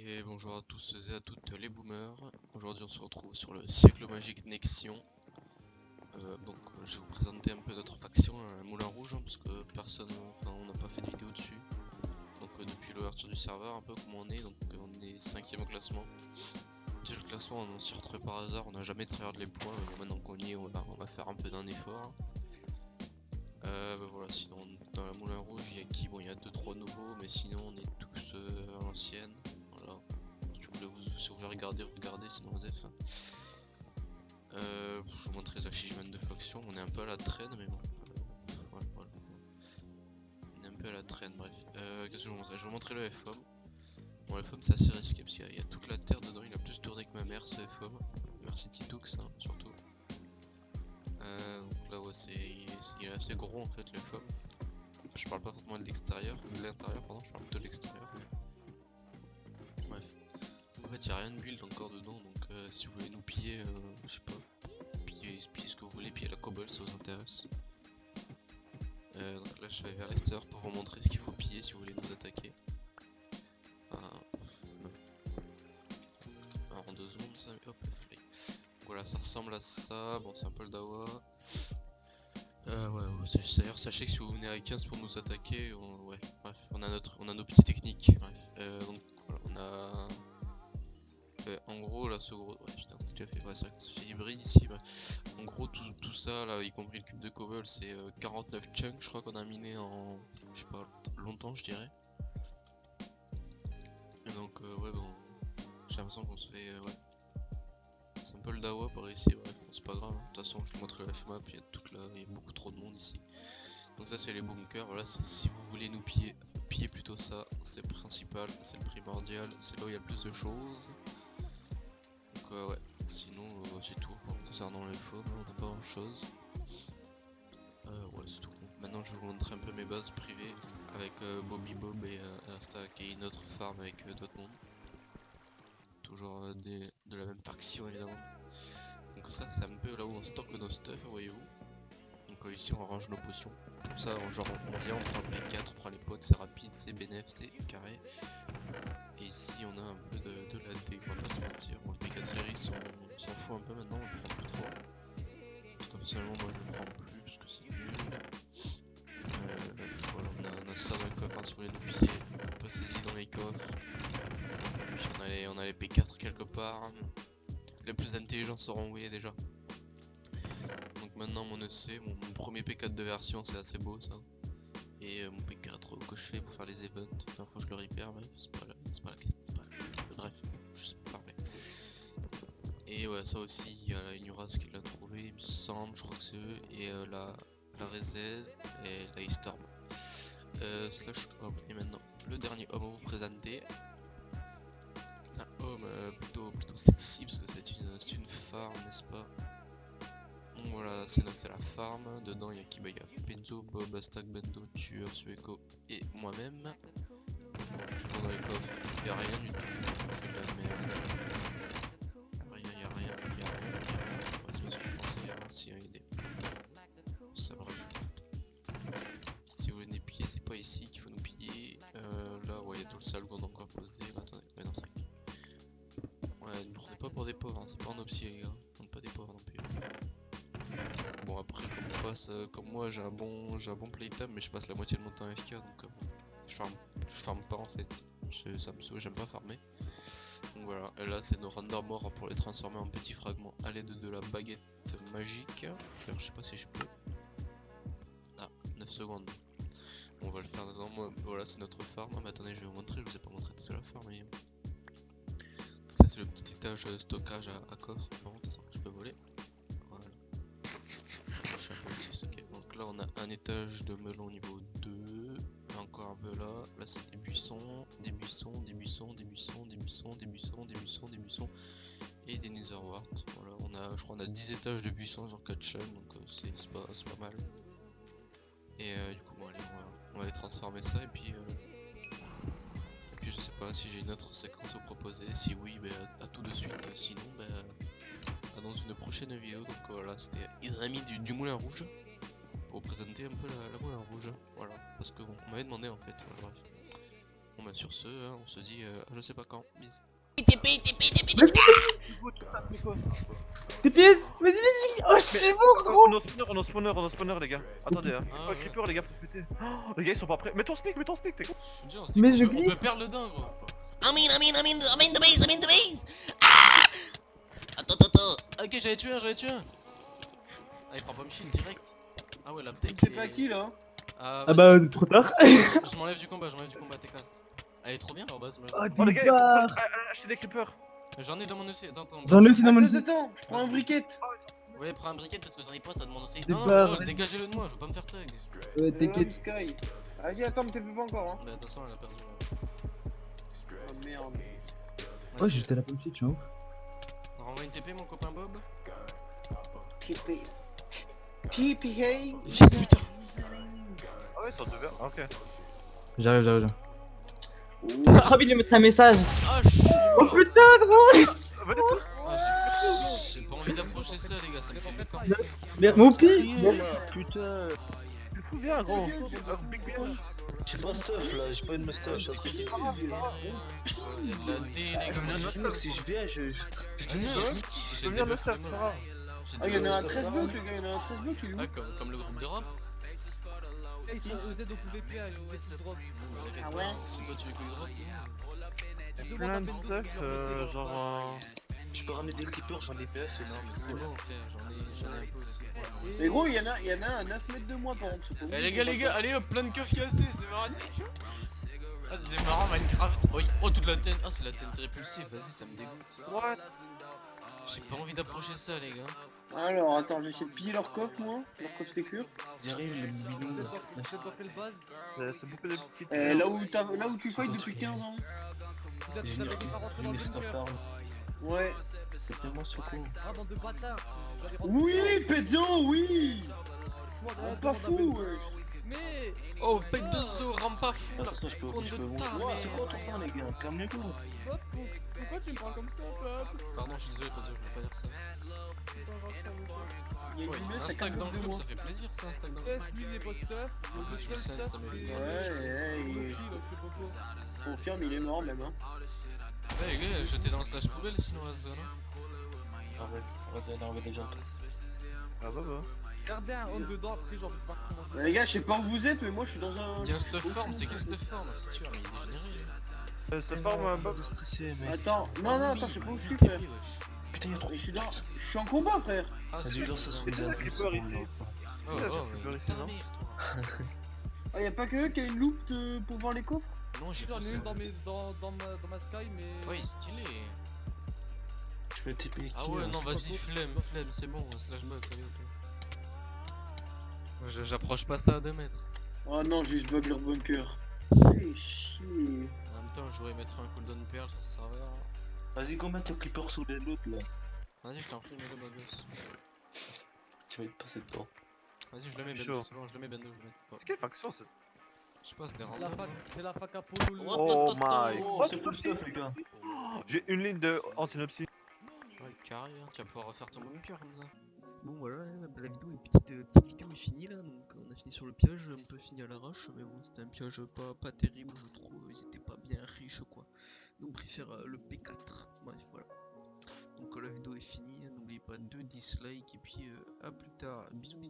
Et bonjour à tous et à toutes les boomers. Aujourd'hui on se retrouve sur le siècle magique Nexion. Je vais vous présenter un peu notre faction, Moulin Rouge, parce que on n'a pas fait de vidéo dessus. Depuis l'ouverture du serveur, un peu comme on est, on est 5ème au classement. Si le classement on s'y retrouve par hasard, on n'a jamais tryhard les points, mais bon, maintenant qu'on y est on va faire un peu d'un effort. Voilà, sinon dans la Moulin Rouge il y a qui? Bon, il y a 2-3 nouveaux, mais sinon on est tous à l'ancienne. Voilà. Si vous voulez regarder, regardez, sinon vous êtes fin. Je vous montrer les achievements de faction, on est un peu à la traîne, mais bon. Voilà. On est un peu à la traîne, bref. Qu'est-ce que je vais vous montrer? Je vais vous montrer le FOM. Bon, le FOM c'est assez risqué parce qu'il y a toute la terre dedans, il a plus tourné que ma mère, ce FOM. Merci Titoux, hein, surtout. Donc là, ouais, il est assez gros en fait, le FOM. Je parle pas forcément de l'extérieur, de l'intérieur, pardon, je parle plutôt de l'extérieur. Bref. En fait, il n'y a rien de build encore dedans, donc si vous voulez nous piller, je sais pas, piller ce que vous voulez, piller la cobble, ça vous intéresse. Donc là, je vais vers l'extérieur pour vous montrer ce qu'il faut piller si vous voulez nous attaquer. Alors, en 2 secondes, ça, hop, allez. Voilà, ça ressemble à ça. Bon, c'est un peu le dawa. D'ailleurs, sachez que si vous venez à 15 pour nous attaquer, on a nos petites techniques. Bref, donc voilà, on a. En gros là ce gros. Ouais putain c'est déjà fait, ouais c'est vrai que c'est hybride ici. En gros tout ça là, y compris le cube de cobble, c'est 49 chunks, je crois qu'on a miné en. Je sais pas, longtemps je dirais. Et donc ouais bon. J'ai l'impression qu'on se fait. Ouais. C'est un peu le dawa par ici, bref, bon, c'est pas grave. De toute façon je te montrerai la map, il y a toute là, il y a beaucoup trop de monde ici. Donc ça c'est les bunkers, voilà, si vous voulez nous piller plutôt ça, c'est le principal, c'est le primordial, c'est là où il y a le plus de choses. Donc ouais, sinon c'est tout. Concernant les FOM, on n'a pas grand chose. Ouais c'est tout. Maintenant je vais vous montrer un peu mes bases privées avec Bobby Bob et Stack et une autre farm avec d'autres mondes. Toujours de la même faction évidemment. Donc ça c'est un peu là où on stocke nos stuff, voyez-vous. Donc ici on range nos potions. Comme ça genre on vient, on prend le P4, on prend les potes, c'est rapide, c'est bénéf, c'est carré. Et ici on a un peu de la D, on va pas se mentir. Bon, le P4 Iris on s'en fout un peu maintenant, on le prend plus trop. Personnellement moi je le prends plus parce que c'est nul. Voilà, on a ça dans les coffres, hein, si vous voulez nous piller, passez-y dans les coffres. Puis on a les P4 quelque part. Les plus intelligents sauront où il est déjà. Donc maintenant mon EC, mon premier P4 de version, c'est assez beau ça. Et mon P4 que je fais pour faire les events, enfin faut que je le récupère, mais c'est pas la question, bref, je sais pas parler. Et ouais, ça aussi, il y a la Inuras qui l'a trouvé, il me semble, je crois que c'est eux, et la RZ et la Eastorm. Slash, et maintenant, le dernier homme à vous présenter. C'est un homme plutôt sexy, parce que c'est une farm, n'est-ce pas? Donc voilà, c'est la farm. Dedans, il y a qui? Bah, il y a Penzo, Bob, Stack, Bendo, Tueur, Sueco et moi-même. Toujours dans les coffres, il n'y a rien du tout. C'est de la merde. Il y a rien. Ouais, c'est parce que je pensais à s'il y a des. Ça bref. Si vous voulez nous piller, c'est pas ici qu'il faut nous piller. Là, ouais, il y a tout le sale qu'on a encore posé. Attendez, ouais, non, c'est vrai. Ouais, ne prenez pas pour des pauvres, hein. C'est pas un opsi, les gars. Ne prenez pas des pauvres non plus. Bon, après, comme moi, j'ai un bon playtime, mais je passe la moitié de mon temps FK, donc je farme pas en fait. Ça me saoule, j'aime pas farmer. Donc voilà, et là c'est nos random morts pour les transformer en petits fragments à l'aide de la baguette magique. Alors, je sais pas si je peux. Ah, 9 secondes. Bon, on va le faire dedans. Moi, voilà, c'est notre farm. Ah, mais attendez, je vais vous montrer, je vous ai pas montré toute la farm. Mais... Donc, ça, c'est le petit étage de stockage à coffre. Par contre, attends, je peux voler. Voilà. Ok. Donc là, on a un étage de melon niveau 2. Encore un peu là. Là, c'est des buissons, des buissons, des buissons, des buissons, des buissons, des buissons, des buissons, des buissons et des netherwarts. Voilà, je crois on a 10 étages de buissons sur 4 chaînes, donc c'est pas mal. Et du coup, bon, allez, on va les transformer ça, et puis je sais pas si j'ai une autre séquence à vous proposer. Si oui, bah, à tout de suite. Sinon, bah, dans une prochaine vidéo. Donc voilà, c'était les amis du Moulin Rouge pour présenter un peu la Moulin Rouge. Voilà, parce que bon, on m'avait demandé en fait. Bref. Bon bah sur ce, hein, on se dit je sais pas quand. Bisous. TPS, vas-y. Oh, je suis bon, gros. On est en spawner, les gars. Attendez, hein. Ah, Pas creeper, les gars, faut péter. Oh, les gars, ils sont pas prêts. Mets ton stick, t'es con. Je te dis, Mais je on peut glisse. perdre le dingue, gros. I'm in the base. Ah! Attends. Ok, j'avais tué un. Ah, il prend pas Michel direct. Ah ouais, la tech. C'est pas qui là? Ah bah, trop tard. Je m'enlève du combat, t'es casse. Elle est trop bien, leur base. Oh, les gars, il faut acheter des creepers. J'en ai dans mon aussi. Attends. J'en ai aussi dans mon Attends, je prends un briquette. Ouais, prends un briquet parce que j'en ai pas, ça demande aussi. Des Non, barres, non, dégagez-le de moi, je veux pas me faire tag. Ouais, t'inquiète. Sky. Vas-y, attends, mais t'es plus pas encore, hein. Bah, de toute façon, elle a perdu. Là. Oh merde. Ouais, j'ai jeté la pomme tu vois. On renvoie une TP, mon copain Bob. TP. TPA. Putain. Ah ouais, sur 2 verres. Ah, ok. J'arrive. J'ai envie de lui mettre un message. Ah, je suis. Oh putain, gros. Venez tous. J'ai pas envie d'approcher ça, les gars, ça me fait le corps. Merde, mon pire. Putain, Du coup, viens, gros. Big bien. j'ai pas stuff là, j'ai pas une stuff, je suis en train Il y a de la D, les gars. si je viens, je Je peux venir le stuff, c'est pas grave. Ah, y'en a un 13 blocs, les gars, y'en a un 13 blocs, il est où? Ah, comme le groupe d'Europe. Ils sont EZ au PVP, ils drop. Ah ouais? Si toi tu veux que le drop. Plein de stuff, genre. je peux ramener des creepers, j'en ai PF et Non, mais c'est bon, frère, j'en ai un peu aussi. Mais gros, y'en a un à 9 mètres de moi par contre. c'est pas Eh ouf. les gars, allez hop, plein de keufs cassés, c'est marrant. Ah, c'est marrant Minecraft. Oh, toute la TN. Ah, c'est la TNT répulsive, vas-y, ça me dégoûte. What? J'ai pas envie d'approcher ça, les gars. Alors, attends, j'essaie de piller leur coffre, moi. Leur coffre sécure. J'arrive, les Vous bidons. êtes dans quelle base? C'est beaucoup de petites. Là où tu fight depuis 15 ans. Vous êtes réussi à rentrer dans le bunker. Ouais. C'est vraiment secours. Ah, dans deux bâtards. Vous allez rentrer- Oui, Pezzo, oui. Moi, Oh, derrière, pas devant fou, la wesh. Mais Oh, pec de zoo, rame pas fou, là. Attends, je peux Compte je de peux ta monter. mère. C'est quoi ton temps, les gars? Calmez-vous. Pop, pourquoi tu me parles comme ça, Pop? Pardon, je suis désolé, parce que je veux pas dire ça. Il y a Ouais, une meuf un à stack 15 dans blocs le de club, moi. ça fait plaisir, ça, un stack dans le Test, club. lui, il est pas stuff. Le je seul le sais, stuff, ça c'est... mérite. Ouais, confirme, il est mort même. Hein. Ouais, les gars, jetez dans le slash poubelle sinon, là, ça, là. On va enlever les gens. Ah bah. Gardez un on dedans, après j'ai envie de partir. Les gars, je sais pas où vous êtes, mais moi je suis dans un. Il y a un stuff form, c'est quel stuff form? Si tu vois, il est dégénéré. C'est forme, Bob. Attends, non, attends, je sais pas où je suis, TP, frère. wesh. Mais je suis en combat, frère. Ah, c'est Vas-y, bon, lance ça. Il y a des creepers ici. Oh, Il y a oh, des mais creepers ici, putain de non? merde, toi. Ah, y'a pas quelqu'un qui a une loupe pour voir les coffres? Non, j'ai J'en pas ai ça. une dans ma sky, mais... Ouais, stylé. Je vais TP qui Ah ouais, là, non, c'est vas-y, flemme, c'est bon, slash bug, allez, ok. J'approche pas ça à 2 mètres. Oh non, j'ai juste bug leur bunker. Fais chier. En même temps, je voudrais mettre un cooldown perle sur ce serveur. Vas-y, go mettre ton creeper sous les l'autre là. Vas-y, je t'en prie, mets-le, beau gosse. Tu vas y passer dedans. Vas-y, je le mets, Chaud. Bendo, c'est bon, je le mets, Bendo, je le mets. C'est quelle faction c'est? Je sais pas, c'était La random. fac, hein. c'est la fac Apollo. le- Oh my. Oh, Oh, c'est tu tout peux le stuff, les gars. J'ai une ligne de ancienne psy. Ouais, carré, hein, tu vas pouvoir refaire ton bunker comme ça. Bon voilà, la vidéo petite vidéo est finie là, donc on a fini sur le piège, un peu fini à l'arrache, mais bon c'était un piège pas terrible je trouve, ils étaient pas bien riches quoi. Nous on préfère le P4, bref voilà. Donc la vidéo est finie, n'oubliez pas de dislikes et puis à plus tard, bisous bisous.